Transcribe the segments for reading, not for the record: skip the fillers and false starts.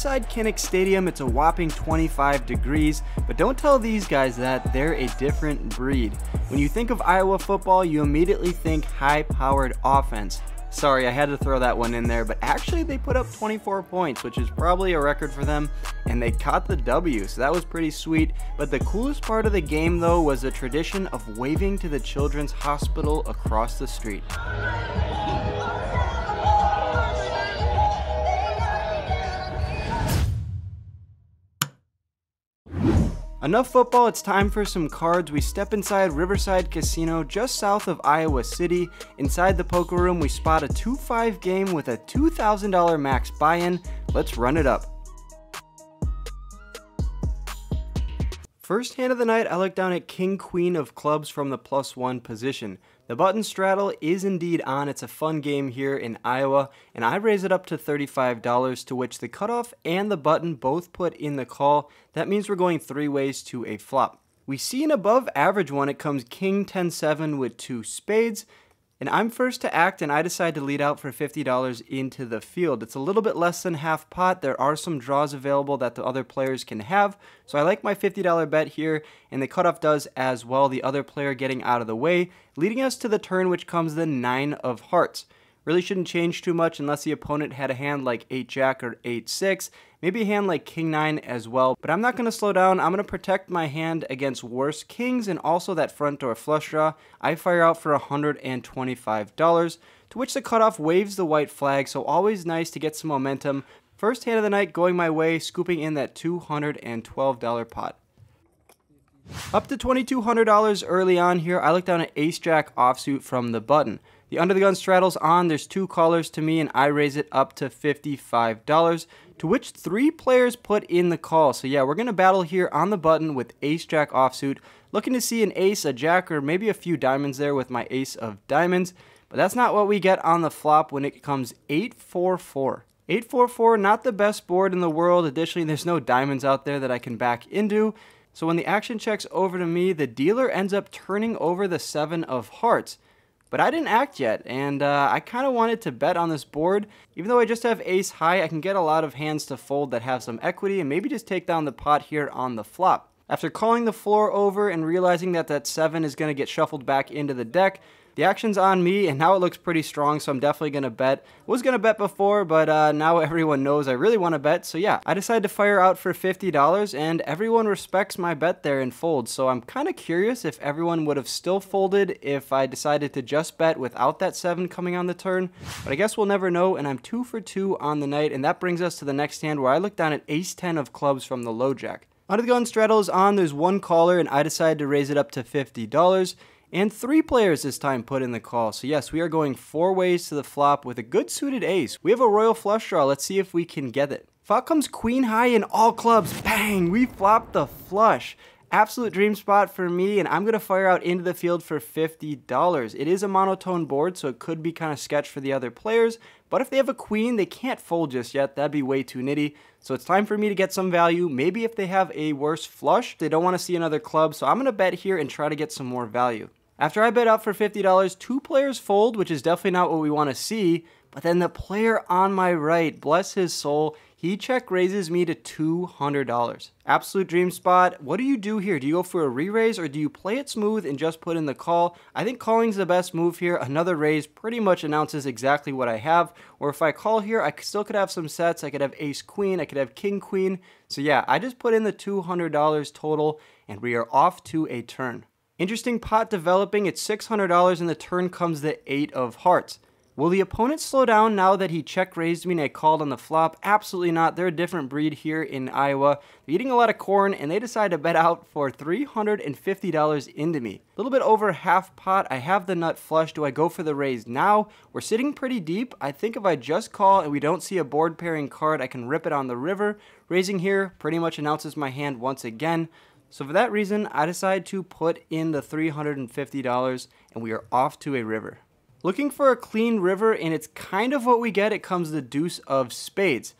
Riverside Kinnick Stadium, it's a whopping 25 degrees, but don't tell these guys that, they're a different breed. When you think of Iowa football, you immediately think high-powered offense. Sorry, I had to throw that one in there, but actually they put up 24 points, which is probably a record for them, and they caught the W, so that was pretty sweet. But the coolest part of the game, though, was the tradition of waving to the Children's Hospital across the street. Enough football, it's time for some cards. We step inside Riverside Casino just south of Iowa City. Inside the poker room, we spot a 2-5 game with a $2,000 max buy-in. Let's run it up. First hand of the night, I look down at King Queen of clubs from the +1 position. The button straddle is indeed on. It's a fun game here in Iowa, and I raise it up to $35, to which the cutoff and the button both put in the call. That means we're going 3 ways to a flop. We see an above average one. It comes King 10-7 with 2 spades. And I'm first to act, and I decide to lead out for $50 into the field. It's a little bit less than half pot. There are some draws available that the other players can have, so I like my $50 bet here, and the cutoff does as well, the other player getting out of the way, leading us to the turn, which comes the 9 of hearts. Really shouldn't change too much unless the opponent had a hand like 8-Jack or 8-6, maybe a hand like King-9 as well, but I'm not going to slow down. I'm going to protect my hand against worse kings and also that front door flush draw. I fire out for $125, to which the cutoff waves the white flag, so always nice to get some momentum. First hand of the night going my way, scooping in that $212 pot. Up to $2,200 early on here, I look down at Ace-Jack offsuit from the button. The under the gun straddle's on, there's 2 callers to me, and I raise it up to $55, to which 3 players put in the call. So yeah, we're going to battle here on the button with Ace-Jack offsuit, looking to see an ace, a jack, or maybe a few diamonds there with my ace of diamonds, but that's not what we get on the flop when it comes 8-4-4. 8-4-4, not the best board in the world. Additionally, there's no diamonds out there that I can back into. So when the action checks over to me, the dealer ends up turning over the 7 of hearts. But I didn't act yet, and I kind of wanted to bet on this board. Even though I just have ace high, I can get a lot of hands to fold that have some equity and maybe just take down the pot here on the flop. After calling the floor over and realizing that that 7 is going to get shuffled back into the deck, the action's on me, and now it looks pretty strong, so I'm definitely going to bet. Was going to bet before, but now everyone knows I really want to bet, so yeah. I decided to fire out for $50, and everyone respects my bet there and folds, so I'm kind of curious if everyone would have still folded if I decided to just bet without that 7 coming on the turn, but I guess we'll never know, and I'm 2 for 2 on the night, and that brings us to the next hand where I look down at Ace-10 of clubs from the low jack. Under the gun straddle is on, there's 1 caller, and I decided to raise it up to $50. And 3 players this time put in the call. So yes, we are going 4 ways to the flop with a good suited ace. We have a royal flush draw. Let's see if we can get it. Flop comes queen high in all clubs. Bang! We flopped the flush. Absolute dream spot for me, and I'm going to fire out into the field for $50. It is a monotone board, so it could be kind of sketch for the other players, but if they have a queen, they can't fold just yet. That'd be way too nitty, so it's time for me to get some value. Maybe if they have a worse flush, they don't want to see another club, so I'm going to bet here and try to get some more value. After I bet out for $50, 2 players fold, which is definitely not what we want to see, but then the player on my right, bless his soul, he check raises me to $200. Absolute dream spot. What do you do here? Do you go for a re-raise or do you play it smooth and just put in the call? I think calling's the best move here. Another raise pretty much announces exactly what I have. Or if I call here, I still could have some sets. I could have ace queen, I could have king queen. So yeah, I just put in the $200 total and we are off to a turn. Interesting pot developing. It's $600 and the turn comes the 8 of hearts. Will the opponent slow down now that he check raised me and I called on the flop? Absolutely not. They're a different breed here in Iowa. They're eating a lot of corn and they decide to bet out for $350 into me. A little bit over half pot. I have the nut flush. Do I go for the raise now? We're sitting pretty deep. I think if I just call and we don't see a board pairing card, I can rip it on the river. Raising here pretty much announces my hand once again. So for that reason, I decide to put in the $350 and we are off to a river. Looking for a clean river, and it's kind of what we get. It comes the deuce of spades.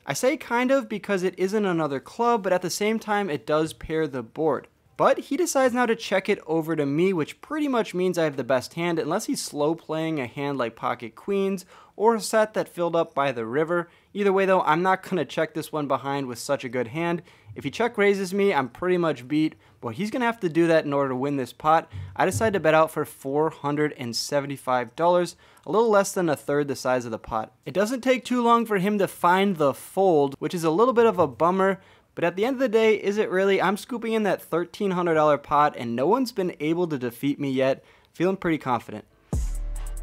I say kind of because it isn't another club, but at the same time, it does pair the board. But he decides now to check it over to me, which pretty much means I have the best hand, unless he's slow playing a hand like pocket queens or a set that filled up by the river. Either way though, I'm not going to check this one behind with such a good hand. If he check raises me, I'm pretty much beat, but he's going to have to do that in order to win this pot. I decided to bet out for $475, a little less than a third the size of the pot. It doesn't take too long for him to find the fold, which is a little bit of a bummer. But at the end of the day, is it really? I'm scooping in that $1,300 pot and no one's been able to defeat me yet. Feeling pretty confident.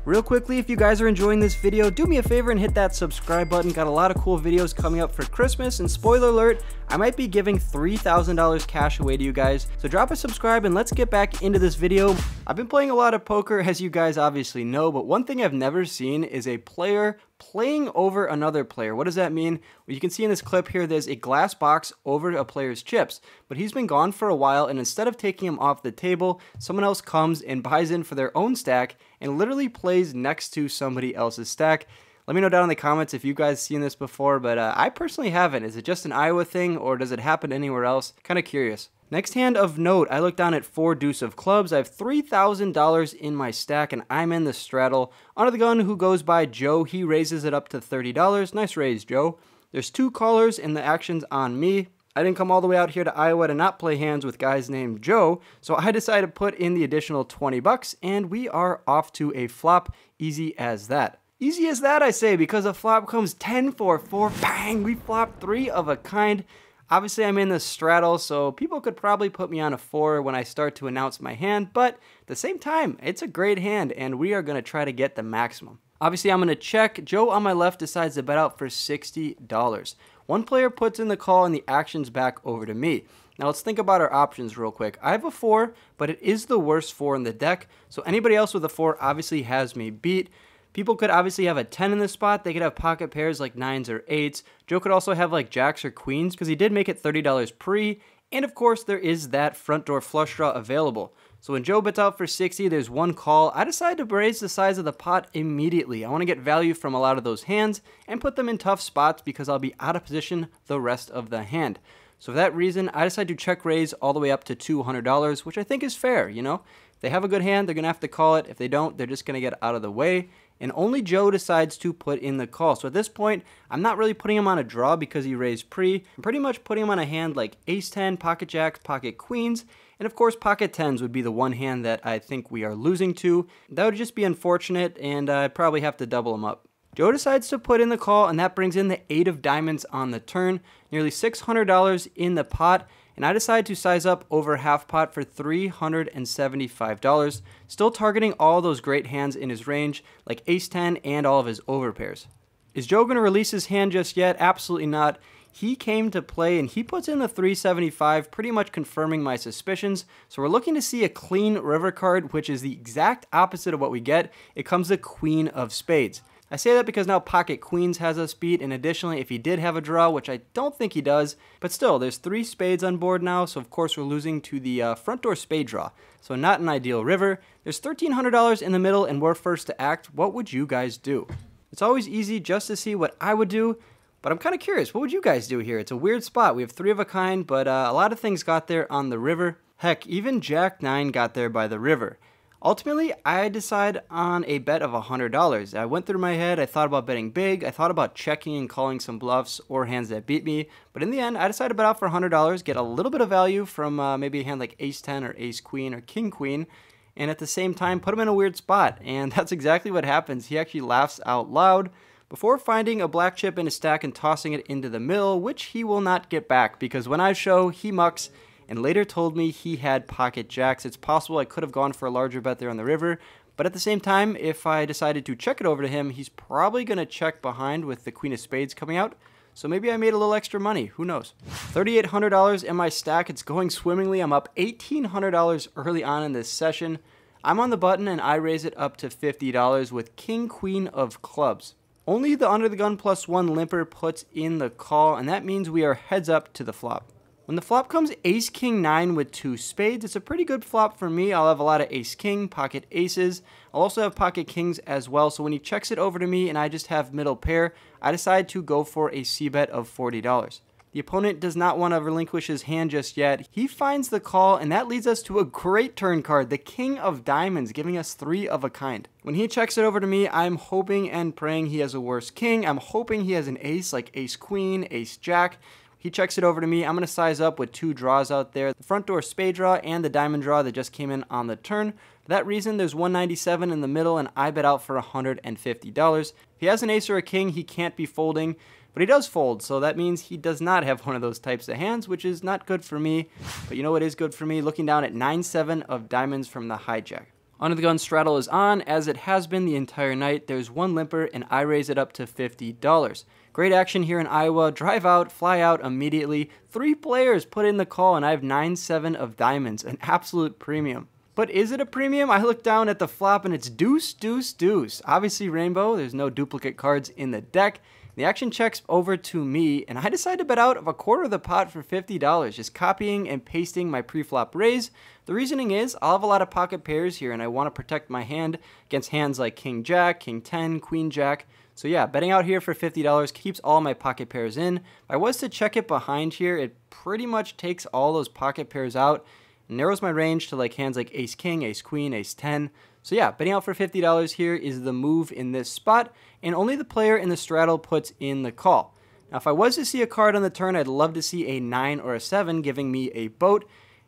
Real quickly, if you guys are enjoying this video, do me a favor and hit that subscribe button. Got a lot of cool videos coming up for Christmas, and spoiler alert, I might be giving $3,000 cash away to you guys. So drop a subscribe and let's get back into this video. I've been playing a lot of poker, as you guys obviously know, but one thing I've never seen is a player playing over another player. What does that mean? Well, you can see in this clip here, there's a glass box over a player's chips, but he's been gone for a while, and instead of taking him off the table, someone else comes and buys in for their own stack and literally plays next to somebody else's stack. Let me know down in the comments if you guys seen this before, but I personally haven't. Is it just an Iowa thing, or does it happen anywhere else? Kind of curious. Next hand of note, I look down at 4 deuce of clubs. I have $3,000 in my stack, and I'm in the straddle. Under the gun, who goes by Joe, he raises it up to $30. Nice raise, Joe. There's 2 callers, and the action's on me. I didn't come all the way out here to Iowa to not play hands with guys named Joe, so I decided to put in the additional 20 bucks, and we are off to a flop. Easy as that. Easy as that, I say, because a flop comes 10-4-4. Bang! We flop 3 of a kind. Obviously, I'm in the straddle, so people could probably put me on a 4 when I start to announce my hand, but at the same time, it's a great hand, and we are going to try to get the maximum. Obviously, I'm going to check. Joe on my left decides to bet out for $60. One player puts in the call, and the action's back over to me. Now, let's think about our options real quick. I have a 4, but it is the worst 4 in the deck, so anybody else with a 4 obviously has me beat. People could obviously have a 10 in this spot. They could have pocket pairs like 9s or 8s. Joe could also have like jacks or queens because he did make it $30 pre. And of course, there is that front door flush draw available. So when Joe bets out for 60, there's one call. I decided to raise the size of the pot immediately. I want to get value from a lot of those hands and put them in tough spots because I'll be out of position the rest of the hand. So for that reason, I decided to check raise all the way up to $200, which I think is fair, you know? If they have a good hand, they're going to have to call it. If they don't, they're just going to get out of the way. And only Joe decides to put in the call. So at this point, I'm not really putting him on a draw because he raised pre. I'm pretty much putting him on a hand like ace-10, pocket jacks, pocket queens, and of course pocket 10s would be the one hand that I think we are losing to. That would just be unfortunate, and I'd probably have to double him up. Joe decides to put in the call, and that brings in the 8 of diamonds on the turn, nearly $600 in the pot. And I decided to size up over half pot for $375, still targeting all those great hands in his range, like ace-10 and all of his overpairs. Is Joe going to release his hand just yet? Absolutely not. He came to play and he puts in the $375, pretty much confirming my suspicions. So we're looking to see a clean river card, which is the exact opposite of what we get. It comes the queen of spades. I say that because now pocket queens has us beat, and additionally, if he did have a draw, which I don't think he does, but still, there's 3 spades on board now, so of course we're losing to the front door spade draw. So not an ideal river. There's $1,300 in the middle, and we're first to act. What would you guys do? It's always easy just to see what I would do, but I'm kind of curious. What would you guys do here? It's a weird spot. We have 3 of a kind, but a lot of things got there on the river. Heck, even Jack 9 got there by the river. Ultimately, I decide on a bet of $100. I went through my head, I thought about betting big, I thought about checking and calling some bluffs or hands that beat me, but in the end, I decided to bet out for $100, get a little bit of value from maybe a hand like ace-10 or ace-queen or king-queen, and at the same time, put him in a weird spot, and that's exactly what happens. He actually laughs out loud before finding a black chip in his stack and tossing it into the middle, which he will not get back, because when I show, he mucks, and later told me he had pocket jacks. It's possible I could have gone for a larger bet there on the river, but at the same time, if I decided to check it over to him, he's probably going to check behind with the queen of spades coming out, so maybe I made a little extra money. Who knows? $3,800 in my stack. It's going swimmingly. I'm up $1,800 early on in this session. I'm on the button, and I raise it up to $50 with king, queen of clubs. Only the under the gun +1 limper puts in the call, and that means we are heads up to the flop. When the flop comes ace-king 9 with 2 spades, it's a pretty good flop for me. I'll have a lot of ace-king, pocket aces. I'll also have pocket kings as well. So when he checks it over to me and I just have middle pair, I decide to go for a c-bet of $40. The opponent does not want to relinquish his hand just yet. He finds the call, and that leads us to a great turn card, the King of Diamonds, giving us 3 of a kind. When he checks it over to me, I'm hoping and praying he has a worse king. I'm hoping he has an ace like ace queen, ace jack. He checks it over to me. I'm going to size up with 2 draws out there, the front door spade draw and the diamond draw that just came in on the turn. For that reason, there's 197 in the middle, and I bet out for $150. If he has an ace or a king, he can't be folding. But he does fold, so that means he does not have one of those types of hands, which is not good for me. But you know what is good for me? Looking down at 9-7 of diamonds from the hijack. Under the gun straddle is on, as it has been the entire night. There's 1 limper, and I raise it up to $50. Great action here in Iowa. Drive out, fly out immediately. 3 players put in the call, and I have 9-7 of diamonds, an absolute premium. But is it a premium? I look down at the flop, and it's deuce, deuce, deuce. Obviously rainbow. There's no duplicate cards in the deck. The action checks over to me, and I decide to bet out of a quarter of the pot for $50, just copying and pasting my pre-flop raise. The reasoning is I'll have a lot of pocket pairs here, and I want to protect my hand against hands like King Jack, King 10, Queen Jack. So yeah, betting out here for $50 keeps all my pocket pairs in. If I was to check it behind here, it pretty much takes all those pocket pairs out and narrows my range to like hands like ace king, ace queen, ace 10. So yeah, betting out for $50 here is the move in this spot, and only the player in the straddle puts in the call. Now, if I was to see a card on the turn, I'd love to see a 9 or a 7 giving me a boat,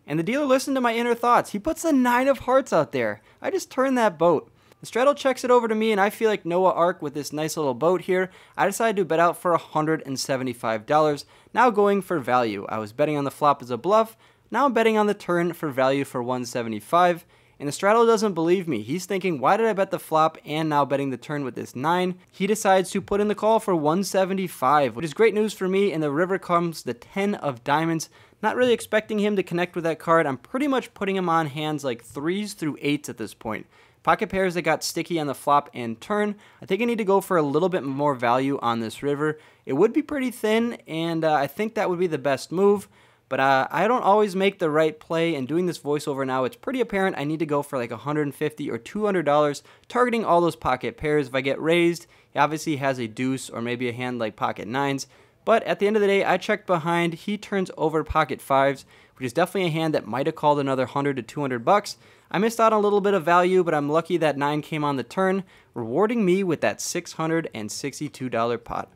and the dealer listened to my inner thoughts. He puts the 9 of hearts out there. I just turned that boat. The straddle checks it over to me, and I feel like Noah Ark with this nice little boat here. I decided to bet out for $175, now going for value. I was betting on the flop as a bluff, now I'm betting on the turn for value for $175. And the straddle doesn't believe me. He's thinking, why did I bet the flop and now betting the turn with this 9? He decides to put in the call for $175, which is great news for me. In the river comes the 10 of diamonds. Not really expecting him to connect with that card. I'm pretty much putting him on hands like 3s through 8s at this point. Pocket pairs that got sticky on the flop and turn. I think I need to go for a little bit more value on this river. It would be pretty thin, and I think that would be the best move. But I don't always make the right play, and doing this voiceover now, it's pretty apparent I need to go for like $150 or $200, targeting all those pocket pairs. If I get raised, he obviously has a deuce or maybe a hand like pocket 9s. But at the end of the day, I checked behind. He turns over pocket 5s, which is definitely a hand that might have called another $100 to $200. I missed out on a little bit of value, but I'm lucky that 9 came on the turn, rewarding me with that $662 pot.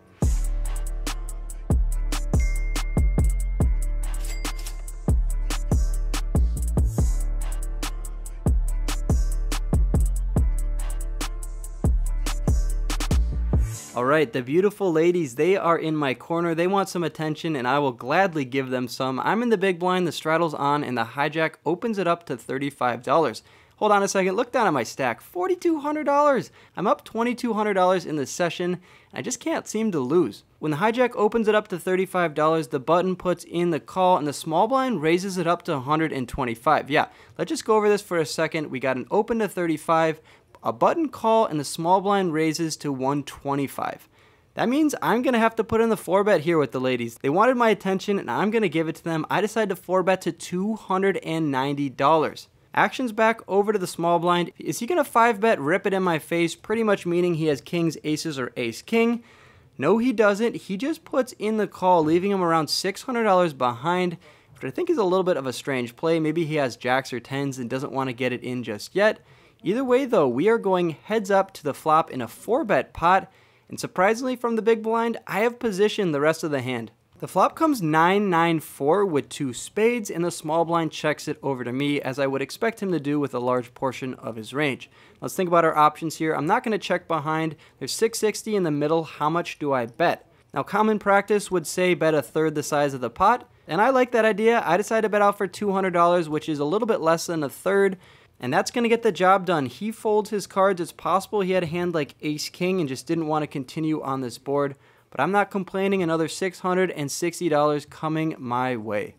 Alright, the beautiful ladies, they are in my corner. They want some attention, and I will gladly give them some. I'm in the big blind, the straddle's on, and the hijack opens it up to $35. Hold on a second, look down at my stack, $4,200. I'm up $2,200 in this session, and I just can't seem to lose. When the hijack opens it up to $35, the button puts in the call, and the small blind raises it up to $125. Yeah, let's just go over this for a second. We got an open to $35, a button call, and the small blind raises to $125. That means I'm going to have to put in the 4-bet here with the ladies. They wanted my attention, and I'm going to give it to them. I decided to 4-bet to $290. Action's back over to the small blind. Is he going to 5-bet, rip it in my face, pretty much meaning he has kings, aces, or ace-king? No, he doesn't. He just puts in the call, leaving him around $600 behind, which I think is a little bit of a strange play. Maybe he has jacks or 10s and doesn't want to get it in just yet. Either way, though, we are going heads up to the flop in a 4-bet pot, and surprisingly from the big blind, I have positioned the rest of the hand. The flop comes 9-9-4 with 2 spades, and the small blind checks it over to me, as I would expect him to do with a large portion of his range. Let's think about our options here. I'm not going to check behind. There's 660 in the middle. How much do I bet? Now, common practice would say bet a third the size of the pot, and I like that idea. I decided to bet out for $200, which is a little bit less than a third. And that's going to get the job done. He folds his cards. It's possible he had a hand like ace-king and just didn't want to continue on this board. But I'm not complaining. Another $660 coming my way.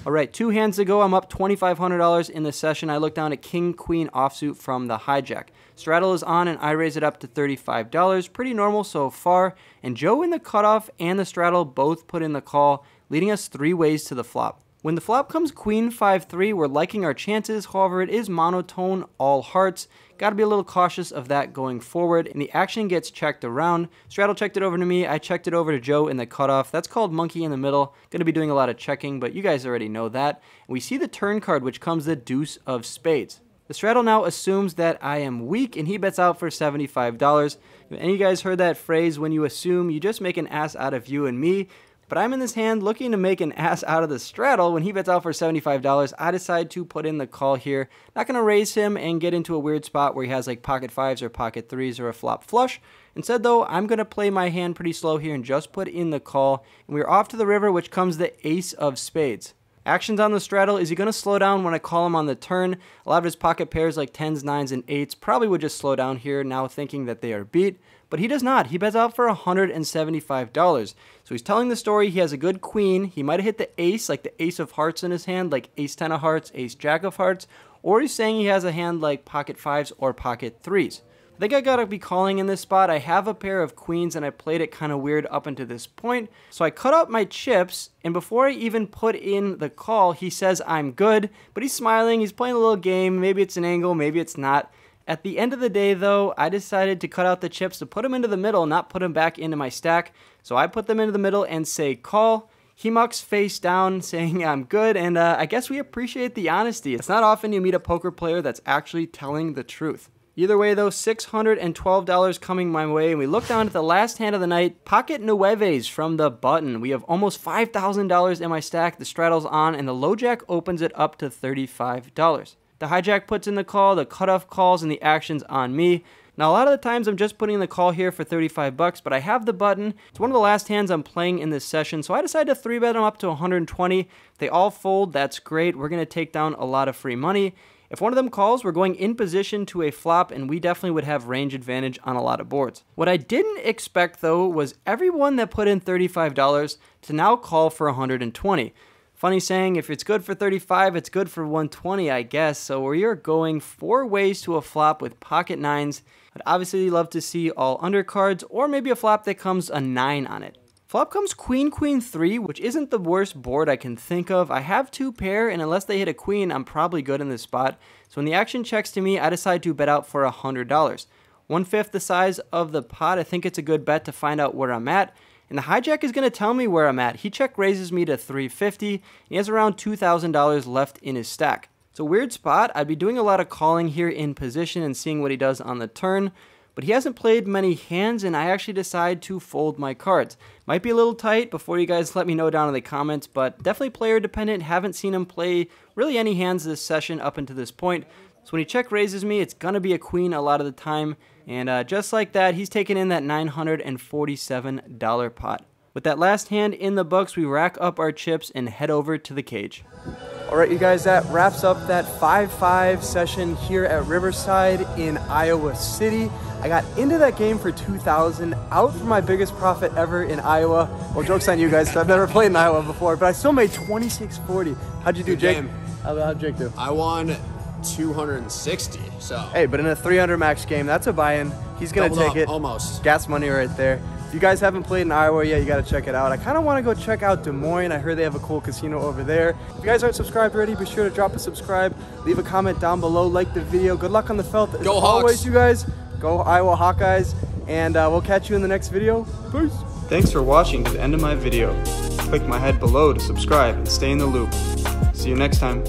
All right, 2 hands to go. I'm up $2,500 in the session. I look down at king-queen offsuit from the hijack. Straddle is on, and I raise it up to $35. Pretty normal so far. And Joe in the cutoff and the straddle both put in the call, leading us 3 ways to the flop. When the flop comes queen 5-3, we're liking our chances. However, it is monotone, all hearts. got to be a little cautious of that going forward. And the action gets checked around. Straddle checked it over to me. I checked it over to Joe in the cutoff. That's called monkey in the middle. Going to be doing a lot of checking, but you guys already know that. And we see the turn card, which comes the deuce of spades. The straddle now assumes that I am weak, and he bets out for $75. If any of you guys heard that phrase, when you assume, you just make an ass out of you and me. But I'm in this hand looking to make an ass out of the straddle. When he bets out for $75, I decide to put in the call here. Not going to raise him and get into a weird spot where he has like pocket fives or pocket threes or a flop flush. Instead though, I'm going to play my hand pretty slow here and just put in the call. And we're off to the river, which comes the ace of spades. Actions on the straddle, is he going to slow down when I call him on the turn? A lot of his pocket pairs like 10s, 9s, and 8s probably would just slow down here now thinking that they are beat. But he does not. He bets out for $175. So he's telling the story he has a good queen. He might have hit the ace, like the ace of hearts in his hand, like ace 10 of hearts, ace jack of hearts. Or he's saying he has a hand like pocket fives or pocket threes. I think I gotta be calling in this spot. I have a pair of queens and I played it kind of weird up until this point. So I cut out my chips, and before I even put in the call, he says I'm good, but he's smiling, he's playing a little game. Maybe it's an angle, maybe it's not. At the end of the day though, I decided to cut out the chips to put them into the middle, not put them back into my stack. So I put them into the middle and say call. He mucks face down saying I'm good, and I guess we appreciate the honesty. It's not often you meet a poker player that's actually telling the truth. Either way though, $612 coming my way, and we look down at the last hand of the night, pocket nueves from the button. We have almost $5,000 in my stack, the straddle's on, and the low jack opens it up to $35. The hijack puts in the call, the cutoff calls, and the action's on me. Now a lot of the times I'm just putting in the call here for 35 bucks, but I have the button. It's one of the last hands I'm playing in this session, so I decided to 3-bet them up to 120. If they all fold, that's great. We're going to take down a lot of free money. If one of them calls, we're going in position to a flop, and we definitely would have range advantage on a lot of boards. What I didn't expect, though, was everyone that put in $35 to now call for 120. Funny saying, if it's good for 35, it's good for 120, I guess. So we are going 4 ways to a flop with pocket nines. I'd obviously love to see all undercards, or maybe a flop that comes a 9 on it. Flop comes queen, queen 3, which isn't the worst board I can think of. I have 2 pair, and unless they hit a queen, I'm probably good in this spot. So when the action checks to me, I decide to bet out for $100. 1/5 the size of the pot. I think it's a good bet to find out where I'm at. And the hijack is going to tell me where I'm at. He check raises me to $350. He has around $2,000 left in his stack. It's a weird spot. I'd be doing a lot of calling here in position and seeing what he does on the turn. But he hasn't played many hands, and I actually decide to fold my cards. Might be a little tight before you guys let me know down in the comments, but definitely player dependent. Haven't seen him play really any hands this session up until this point. So when he check raises me, it's going to be a queen a lot of the time. And just like that, he's taking in that $947 pot. With that last hand in the books, we rack up our chips and head over to the cage. Alright you guys, that wraps up that 5-5 session here at Riverside in Iowa City. I got into that game for $2,000, out for my biggest profit ever in Iowa. Well, joke's on you guys, because I've never played in Iowa before, but I still made $26.40. How'd you do, Jake? How'd Jake do? I won 260, so. Hey, but in a 300 max game, that's a buy-in. He's gonna take it. Almost. Gas money right there. If you guys haven't played in Iowa yet, you gotta check it out. I kinda wanna go check out Des Moines. I heard they have a cool casino over there. If you guys aren't subscribed already, be sure to drop a subscribe, leave a comment down below, like the video. Good luck on the felt. As Go Hawks. Always, you guys, go Iowa Hawkeyes, and we'll catch you in the next video. Peace. Thanks for watching to the end of my video. Click my head below to subscribe and stay in the loop. See you next time.